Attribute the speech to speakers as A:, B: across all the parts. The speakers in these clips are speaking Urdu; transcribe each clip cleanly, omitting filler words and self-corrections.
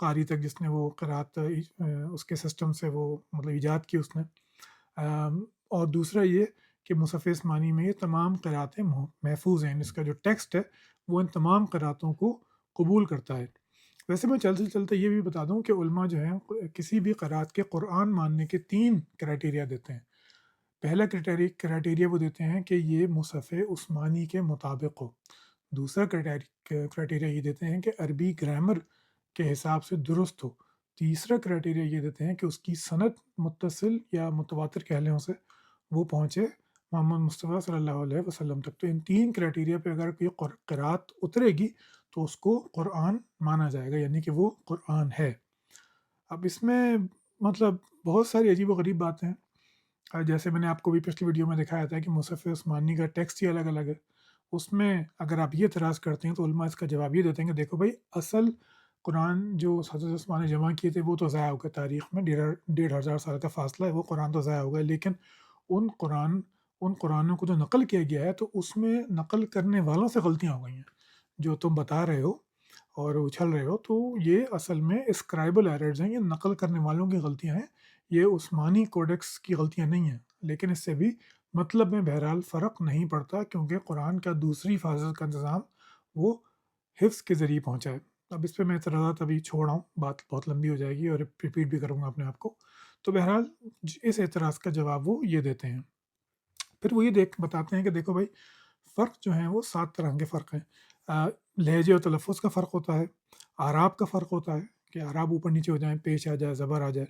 A: قاری تک جس نے وہ قرأت اس کے سسٹم سے وہ مطلب ایجاد کی اس نے. اور دوسرا یہ کہ مصحف عثمانی میں یہ تمام قرأتیں محفوظ ہیں، اس کا جو ٹیکسٹ ہے وہ ان تمام قرأتوں کو قبول کرتا ہے. ویسے میں چلتے چلتے یہ بھی بتا دوں کہ علماء جو ہیں کسی بھی قرأت کے قرآن ماننے کے 3 کرائٹیریا دیتے ہیں. پہلا کرائٹیریا وہ دیتے ہیں کہ یہ مصحف عثمانی کے مطابق ہو. دوسرا کرائٹیریا یہ دیتے ہیں کہ عربی گرامر کے حساب سے درست ہو. تیسرا کرائٹیریا یہ دیتے ہیں کہ اس کی سند متصل یا متواتر کہہ لیں اسے، وہ پہنچے محمد مصطفیٰ صلی اللہ علیہ وسلم تک. تو ان 3 کرائٹیریا پہ اگر کوئی قرأت اترے گی تو اس کو قرآن مانا جائے گا، یعنی کہ وہ قرآن ہے. اب اس میں مطلب بہت ساری عجیب و غریب باتیں ہیں. جیسے میں نے آپ کو بھی پچھلی ویڈیو میں دکھایا تھا کہ مصحف عثمانی کا ٹیکسٹ ہی الگ الگ ہے. اس میں اگر آپ یہ اعتراض کرتے ہیں تو علماء اس کا جواب یہ دیتے ہیں کہ دیکھو بھائی، اصل قرآن جو حضرت عثمان نے جمع کیے تھے وہ تو ضائع ہو گئے، تاریخ میں 1,500 سال کا فاصلہ ہے، وہ قرآن تو ضائع ہو گئے. لیکن ان قرآنوں کو جو نقل کیا گیا ہے تو اس میں نقل کرنے والوں سے غلطیاں ہو گئی ہیں جو تم بتا رہے ہو اور اچھل رہے ہو. تو یہ اصل میں اسکرائبل ایررز ہیں، یہ نقل کرنے والوں کی غلطیاں ہیں، یہ عثمانی کوڈیکس کی غلطیاں نہیں ہیں. لیکن اس سے بھی مطلب میں بہرحال فرق نہیں پڑتا، کیونکہ قرآن کا دوسری حفاظت کا انتظام وہ حفظ کے ذریعے پہنچا ہے. اب اس پہ میں اعتراضات ابھی چھوڑ رہا ہوں، بات بہت لمبی ہو جائے گی اور ریپیٹ بھی کروں گا اپنے آپ کو. تو بہرحال اس اعتراض کا جواب وہ یہ دیتے ہیں. پھر وہ یہ بتاتے ہیں کہ دیکھو بھائی، فرق جو ہیں وہ 7 طرح کے فرق ہیں. لہجے اور تلفظ کا فرق ہوتا ہے، اعراب کا فرق ہوتا ہے کہ اعراب اوپر نیچے ہو جائیں، پیش آ جائے، زبر آ جائے.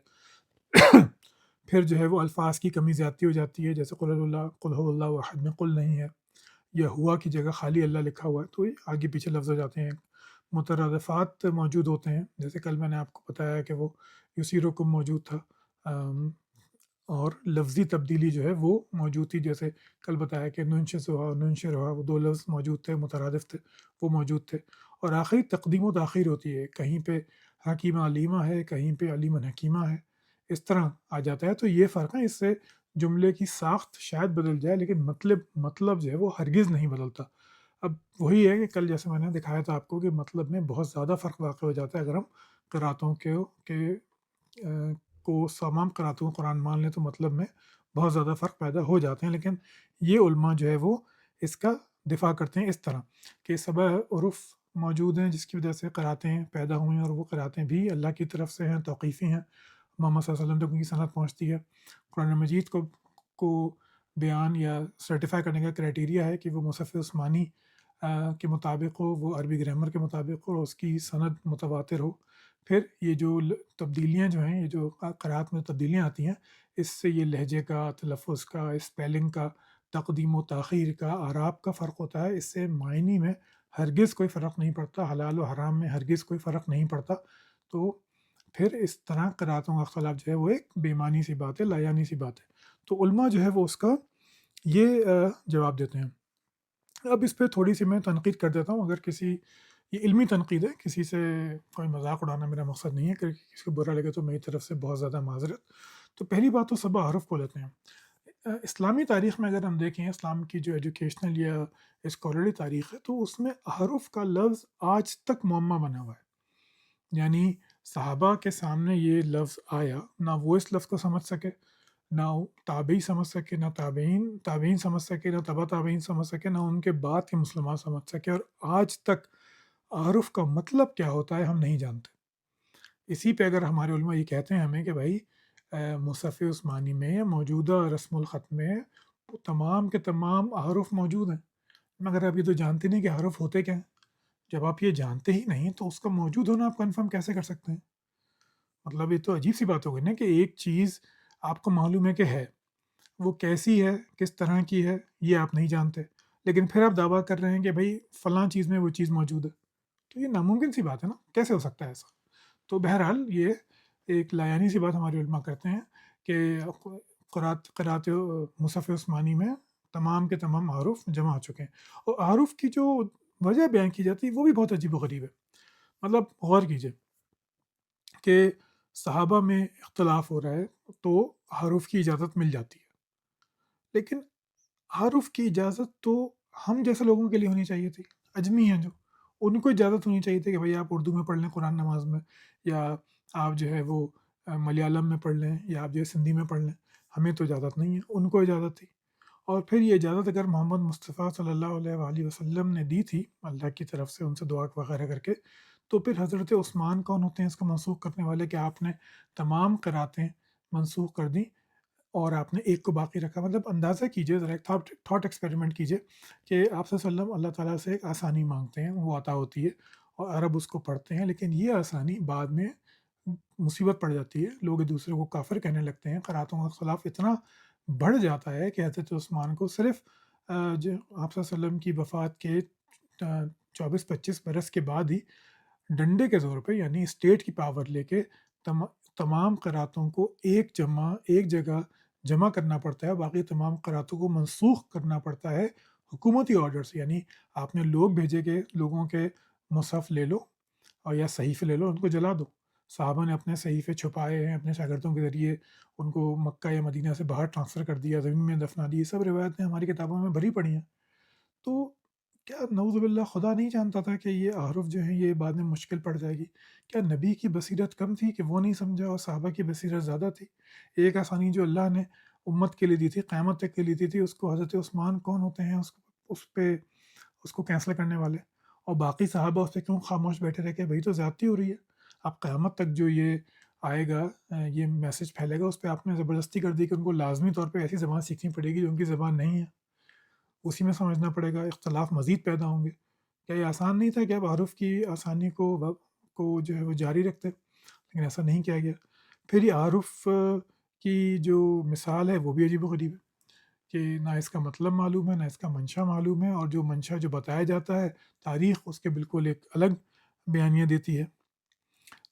A: پھر جو ہے وہ الفاظ کی کمی زیادتی ہو جاتی ہے، جیسے قل هو اللہ احد میں قل نہیں ہے، یا ہوا کی جگہ خالی اللہ لکھا ہوا ہے تو یہ آگے پیچھے لفظ ہو جاتے ہیں. مترادفات موجود ہوتے ہیں، جیسے کل میں نے آپ کو بتایا کہ وہ یسیرکم موجود تھا، اور لفظی تبدیلی جو ہے وہ موجود تھی. جیسے کل بتایا کہ ننشزھا اور ننشرھا، وہ 2 لفظ موجود تھے، مترادف تھے، وہ موجود تھے. اور آخری تقدیم و تاخیر ہوتی ہے، کہیں پہ حکیمہ علیمہ ہے، کہیں پہ علیم حکیمہ ہے، اس طرح آ جاتا ہے. تو یہ فرق ہے. اس سے جملے کی ساخت شاید بدل جائے لیکن مطلب جو ہے وہ ہرگز نہیں بدلتا. اب وہی ہے کہ کل جیسے میں نے دکھایا تھا آپ کو کہ مطلب میں بہت زیادہ فرق واقع ہو جاتا ہے اگر ہم قراتوں کو تمام قراتوں کو قرآن مان لیں تو مطلب میں بہت زیادہ فرق پیدا ہو جاتے ہیں. لیکن یہ علماء جو ہے وہ اس کا دفاع کرتے ہیں اس طرح کہ سبع عرف موجود ہیں جس کی وجہ سے قراتیں پیدا ہوئی ہیں، اور وہ قراتیں بھی اللہ کی طرف سے ہیں، توقیفی ہیں، محمد صلی اللہ علیہ وسلم تک ان کی سند پہنچتی ہے. قرآن مجید کو بیان یا سرٹیفائی کرنے کا کرائٹیریا ہے کہ وہ مصحف عثمانی کے مطابق ہو، وہ عربی گرامر کے مطابق ہو، اور اس کی سند متواتر ہو. پھر یہ جو تبدیلیاں جو ہیں، یہ جو قرأت میں تبدیلیاں آتی ہیں، اس سے یہ لہجے کا، تلفظ کا، اسپیلنگ کا، تقدیم و تاخیر کا، اعراب کا فرق ہوتا ہے. اس سے معنی میں ہرگز کوئی فرق نہیں پڑتا، حلال و حرام میں ہرگز کوئی فرق نہیں پڑتا. تو پھر اس طرح قرأتوں کا اختلاف جو ہے وہ ایک بے معنی سی بات ہے، لایانی سی بات ہے. تو علماء جو ہے وہ اس کا یہ جواب دیتے ہیں. اب اس پہ تھوڑی سی میں تنقید کر دیتا ہوں. اگر کسی، یہ علمی تنقید ہے، کسی سے کوئی مذاق اڑانا میرا مقصد نہیں ہے کہ کسی کو برا لگے تو میری طرف سے بہت زیادہ معذرت. تو پہلی بات تو سبع حرف کو لیتے ہیں. اسلامی تاریخ میں اگر ہم دیکھیں، اسلام کی جو ایجوکیشنل یا اسکالرلی تاریخ ہے، تو اس میں حرف کا لفظ آج تک معمہ بنا ہوا ہے. یعنی صحابہ کے سامنے یہ لفظ آیا، نہ وہ اس لفظ کو سمجھ سکے، نہ تابعی سمجھ سکے، نہ تابعین سمجھ سکے، نہ تبع تابعین سمجھ سکے، نہ ان کے بعد کے مسلمان سمجھ سکے. اور آج تک حرف کا مطلب کیا ہوتا ہے ہم نہیں جانتے. اسی پہ اگر ہمارے علماء یہ کہتے ہیں ہمیں کہ بھائی مصحف عثمانی میں موجودہ رسم الخط میں تمام کے تمام حرف موجود ہیں، مگر آپ یہ تو جانتے نہیں کہ حرف ہوتے کیا ہیں. جب آپ یہ جانتے ہی نہیں تو اس کا موجود ہونا آپ کنفرم کیسے کر سکتے ہیں؟ مطلب یہ تو عجیب سی بات ہو گئی نا کہ ایک چیز آپ کو معلوم ہے کہ ہے، وہ کیسی ہے، کس طرح کی ہے، یہ آپ نہیں جانتے، لیکن پھر آپ دعویٰ کر رہے ہیں کہ بھائی فلاں چیز میں وہ چیز موجود ہے. تو یہ ناممکن سی بات ہے نا، کیسے ہو سکتا ہے ایسا؟ تو بہرحال یہ ایک لایانی سی بات ہمارے علماء کرتے ہیں کہ قرأت مصحف عثمانی میں تمام کے تمام حروف جمع ہو چکے ہیں. اور حروف کی جو وجہ بیان کی جاتی ہے وہ بھی بہت عجیب و غریب ہے. مطلب غور کیجئے کہ صحابہ میں اختلاف ہو رہا ہے تو حروف کی اجازت مل جاتی ہے، لیکن حروف کی اجازت تو ہم جیسے لوگوں کے لیے ہونی چاہیے تھی. اجمی ہیں جو، ان کو اجازت ہونی چاہیے تھی کہ بھائی آپ اردو میں پڑھ لیں قرآن نماز میں، یا آپ جو ہے وہ ملیالم میں پڑھ لیں، یا آپ جو ہے سندھی میں پڑھ لیں، ہمیں تو اجازت نہیں ہے، ان کو اجازت تھی۔ اور پھر یہ اجازت اگر محمد مصطفیٰ صلی اللہ علیہ وآلہ وسلم نے دی تھی اللہ کی طرف سے، ان سے دعا وغیرہ کر کے، تو پھر حضرت عثمان کون ہوتے ہیں اس کو منسوخ کرنے والے؟ کہ آپ نے تمام قراتیں منسوخ کر دیں اور آپ نے ایک کو باقی رکھا؟ مطلب اندازہ کیجئے ذرا، ایک تھاٹ ایکسپیریمنٹ کیجئے کہ آپ صلی اللہ علیہ وسلم اللہ تعالیٰ سے ایک آسانی مانگتے ہیں، وہ عطا ہوتی ہے اور عرب اس کو پڑھتے ہیں، لیکن یہ آسانی بعد میں مصیبت پڑ جاتی ہے، لوگ ایک دوسرے کو کافر کہنے لگتے ہیں، قراتوں کا اختلاف اتنا بڑھ جاتا ہے کہ حضرت عثمان کو صرف جو آپ صلی اللہ علیہ وسلم کی وفات کے 24-25 برس کے بعد ہی ڈنڈے کے زور پہ، یعنی اسٹیٹ کی پاور لے کے، تمام قراتوں کو ایک جگہ جمع کرنا پڑتا ہے، باقی تمام قراتوں کو منسوخ کرنا پڑتا ہے حکومتی آرڈر سے۔ یعنی آپ نے لوگ بھیجے کہ لوگوں کے مصحف لے لو اور یا صحیفے لے لو، ان کو جلا دو۔ صحابہ نے اپنے صحیفے چھپائے ہیں اپنے شاگردوں کے ذریعے، ان کو مکہ یا مدینہ سے باہر ٹرانسفر کر دیا، زمین میں دفنا دی، یہ سب روایتیں ہماری کتابوں میں بھری پڑی ہیں۔ تو کیا نعوذ باللہ خدا نہیں جانتا تھا کہ یہ احرف جو ہیں یہ بعد میں مشکل پڑ جائے گی؟ کیا نبی کی بصیرت کم تھی کہ وہ نہیں سمجھا اور صحابہ کی بصیرت زیادہ تھی؟ ایک آسانی جو اللہ نے امت کے لیے دی تھی، قیامت تک کے لیے دی تھی، اس کو حضرت عثمان کون ہوتے ہیں اس کو کینسل کرنے والے؟ اور باقی صحابہ اس پہ کیوں خاموش بیٹھے رہے کہ بھائی تو زیادتی ہو رہی ہے؟ اب قیامت تک جو یہ آئے گا، یہ میسج پھیلے گا، اس پہ آپ نے زبردستی کر دی کہ ان کو لازمی طور پہ ایسی زبان سیکھنی پڑے گی جو ان کی زبان نہیں ہے، اسی میں سمجھنا پڑے گا، اختلاف مزید پیدا ہوں گے۔ کیا یہ آسان نہیں تھا کہ آپ حروف کی آسانی کو جو ہے وہ جاری رکھتے؟ لیکن ایسا نہیں کیا گیا۔ پھر یہ حروف کی جو مثال ہے وہ بھی عجیب و غریب ہے کہ نہ اس کا مطلب معلوم ہے، نہ اس کا منشا معلوم ہے، اور جو منشا جو بتایا جاتا ہے تاریخ اس کے بالکل ایک الگ بیانیہ دیتی ہے۔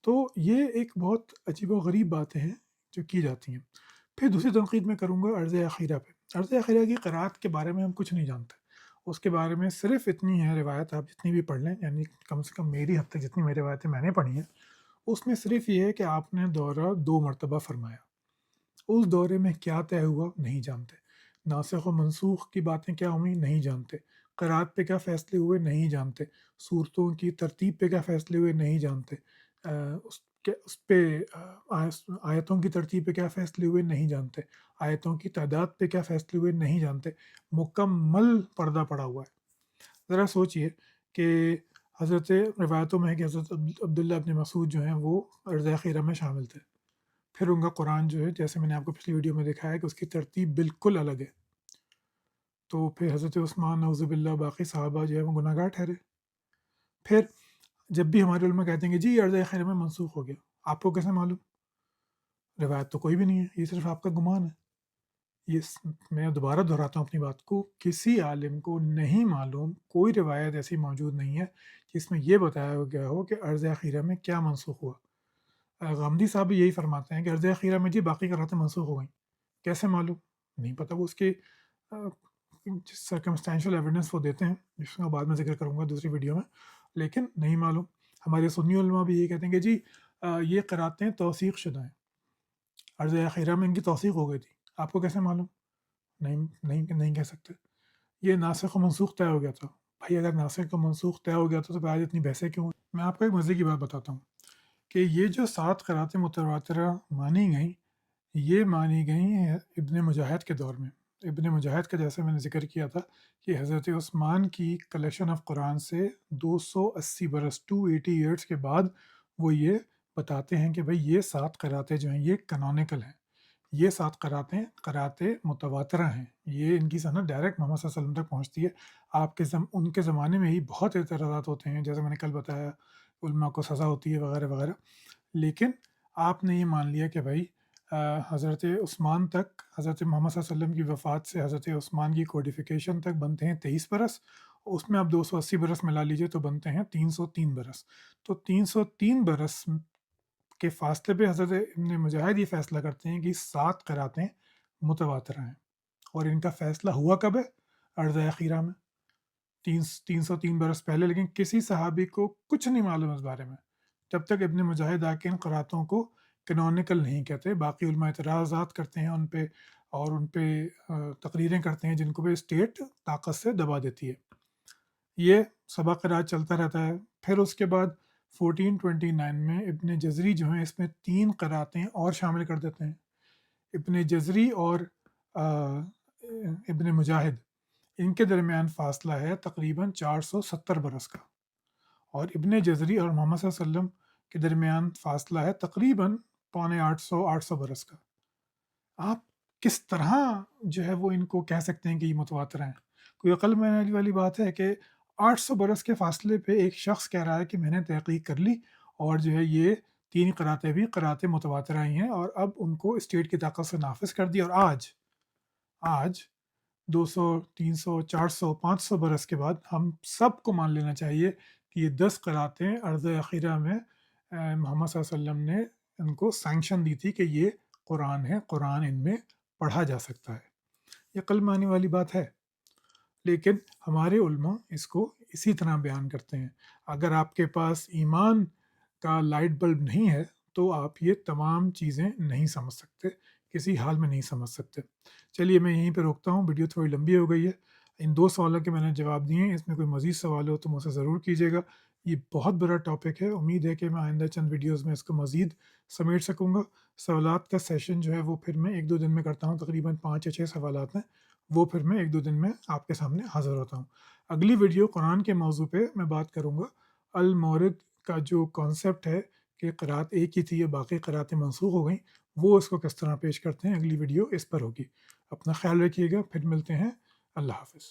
A: تو یہ ایک بہت عجیب و غریب باتیں ہیں جو کی جاتی ہیں۔ پھر دوسری تنقید میں کروں گا عرض اخیرہ پہ۔ عرض اخیرہ کی قرأت کے بارے میں ہم کچھ نہیں جانتے، اس کے بارے میں صرف اتنی ہے روایت، آپ جتنی بھی پڑھ لیں، یعنی کم سے کم میری حد تک جتنی میری روایتیں میں نے پڑھی ہیں، اس میں صرف یہ ہے کہ آپ نے دورہ 2 مرتبہ فرمایا، اس دورے میں کیا طے ہوا نہیں جانتے، ناسخ و منسوخ کی باتیں کیا ہوئیں نہیں جانتے، قرأت پہ کیا فیصلے ہوئے نہیں جانتے، صورتوں کی ترتیب پہ کیا فیصلے ہوئے نہیں جانتے، اس پہ آیتوں کی ترتیب پہ کیا فیصلے ہوئے نہیں جانتے، آیتوں کی تعداد پہ کیا فیصلے ہوئے نہیں جانتے، مکمل پردہ پڑا ہوا ہے۔ ذرا سوچئے کہ حضرت روایتوں میں ہے کہ حضرت عبداللہ ابن مسعود جو ہیں وہ عرض اخیرہ میں شامل تھے، پھر ان کا قرآن جو ہے جیسے میں نے آپ کو پچھلی ویڈیو میں دکھایا کہ اس کی ترتیب بالکل الگ ہے، تو پھر حضرت عثمان نعوذ باللہ باقی صحابہ جو ہے وہ گناہ گار ٹھہرے۔ پھر جب بھی ہمارے علماء کہتے ہیں کہ جی عرض اخیرہ میں منسوخ ہو گیا، آپ کو کیسے معلوم؟ روایت تو کوئی بھی نہیں ہے، یہ صرف آپ کا گمان ہے۔ میں دوبارہ دہراتا ہوں اپنی بات کو، کسی عالم کو نہیں معلوم، کوئی روایت ایسی موجود نہیں ہے جس میں یہ بتایا گیا ہو کہ عرض اخیرہ میں کیا منسوخ ہوا۔ غامدی صاحب بھی یہی فرماتے ہیں کہ عرض اخیرہ میں جی باقی قراتیں منسوخ ہو گئیں، کیسے معلوم؟ نہیں پتہ، وہ اس کے سرکمسٹینشل ایویڈنس وہ دیتے ہیں، جس کا بعد میں ذکر کروں گا دوسری ویڈیو میں، لیکن نہیں معلوم۔ ہمارے سنی علماء بھی یہ کہتے ہیں کہ جی یہ قراتیں توثیق شدہ ہیں، عرض اخیرہ میں ان کی توثیق ہو گئی تھی، آپ کو کیسے معلوم؟ نہیں کہہ سکتے۔ یہ ناسخ و منسوخ طے ہو گیا تھا، بھائی اگر ناسخ و منسوخ طے ہو گیا تھا تو پھر آج اتنی بحثیں کیوں ہیں؟ میں آپ کو ایک مزے کی بات بتاتا ہوں کہ یہ جو 7 قراتیں متواترہ مانی گئیں، یہ مانی گئیں ہیں ابن مجاہد کے دور میں۔ ابن مجاہد کا جیسے میں نے ذکر کیا تھا کہ حضرت عثمان کی کلیکشن آف قرآن سے 280 برس 280 ایئرس کے بعد وہ یہ بتاتے ہیں کہ بھئی یہ 7 قراتیں جو ہیں یہ کنونیکل ہیں، یہ 7 قراتیں متواترہ ہیں، یہ ان کی سند ڈائریکٹ محمد صلی اللہ علیہ وسلم تک پہنچتی ہے۔ آپ کے ان کے زمانے میں ہی بہت اعتراضات ہوتے ہیں، جیسے میں نے کل بتایا علماء کو سزا ہوتی ہے وغیرہ وغیرہ، لیکن آپ نے یہ مان لیا کہ بھائی حضرت عثمان تک، حضرت محمد صلی اللہ علیہ وسلم کی وفات سے حضرت عثمان کی کوڈیفیکیشن تک بنتے ہیں 23 برس، اس میں آپ 280 برس ملا لیجئے تو بنتے ہیں 303 برس۔ تو 303 برس کے فاصلے پہ حضرت ابن مجاہد یہ فیصلہ کرتے ہیں کہ 7 قراتیں متواتر ہیں، اور ان کا فیصلہ ہوا کب ہے؟ عرض اخیرہ میں، 303 برس پہلے۔ لیکن کسی صحابی کو کچھ نہیں معلوم اس بارے میں جب تک ابن مجاہد آ کے ان قراتوں کو کنونیکل نہیں کہتے۔ باقی علماء اعتراضات کرتے ہیں ان پہ، اور ان پہ تقریریں کرتے ہیں جن کو بھی اسٹیٹ طاقت سے دبا دیتی ہے۔ یہ سبا قرات چلتا رہتا ہے۔ پھر اس کے بعد 1429 میں ابن جزری جو ہیں اس میں 3 قراتیں اور شامل کر دیتے ہیں. ابن جزری اور ابن مجاہد ان کے درمیان فاصلہ ہے تقریباً 470 برس کا، اور ابن جزری اور محمد صلی اللہ علیہ وسلم کے درمیان فاصلہ ہے تقریباً 850 برس کا. آپ کس طرح جو ہے وہ ان کو کہہ سکتے ہیں کہ یہ متواتر ہیں؟ کوئی عقل میں آنے والی بات ہے کہ 800 برس کے فاصلے پہ ایک شخص کہہ رہا ہے کہ میں نے تحقیق کر لی اور جو ہے یہ 3 قراتیں بھی قرات متواترہ ہی ہیں، اور اب ان کو اسٹیٹ کی طاقت سے نافذ کر دیا. اور آج 200 300 400 500 برس کے بعد ہم سب کو مان لینا چاہیے کہ یہ 10 قراتیں عرض اخیرہ میں محمد صلی اللہ علیہ وسلم نے ان کو سینکشن دی تھی کہ یہ قرآن ہے، قرآن ان میں پڑھا جا سکتا ہے. یہ عقل میں آنے والی بات ہے، لیکن ہمارے علماء اس کو اسی طرح بیان کرتے ہیں. اگر آپ کے پاس ایمان کا لائٹ بلب نہیں ہے تو آپ یہ تمام چیزیں نہیں سمجھ سکتے، کسی حال میں نہیں سمجھ سکتے. چلیے میں یہیں پہ روکتا ہوں، ویڈیو تھوڑی لمبی ہو گئی ہے. ان 2 سوالوں کے میں نے جواب دیے ہیں، اس میں کوئی مزید سوال ہو تو مجھ سے ضرور کیجیے گا. یہ بہت بڑا ٹاپک ہے، امید ہے کہ میں آئندہ چند ویڈیوز میں اس کو مزید سمیٹ سکوں گا. سوالات کا سیشن جو ہے وہ پھر میں 1-2 دن میں کرتا ہوں، تقریباً 5 یا 6 سوالات ہیں، وہ پھر میں 1-2 دن میں آپ کے سامنے حاضر ہوتا ہوں. اگلی ویڈیو قرآن کے موضوع پہ میں بات کروں گا. المورد کا جو کانسیپٹ ہے کہ قرات ایک ہی تھی یا باقی قراتیں منسوخ ہو گئیں، وہ اس کو کس طرح پیش کرتے ہیں، اگلی ویڈیو اس پر ہوگی. اپنا خیال رکھیے گا، پھر ملتے ہیں. اللہ حافظ.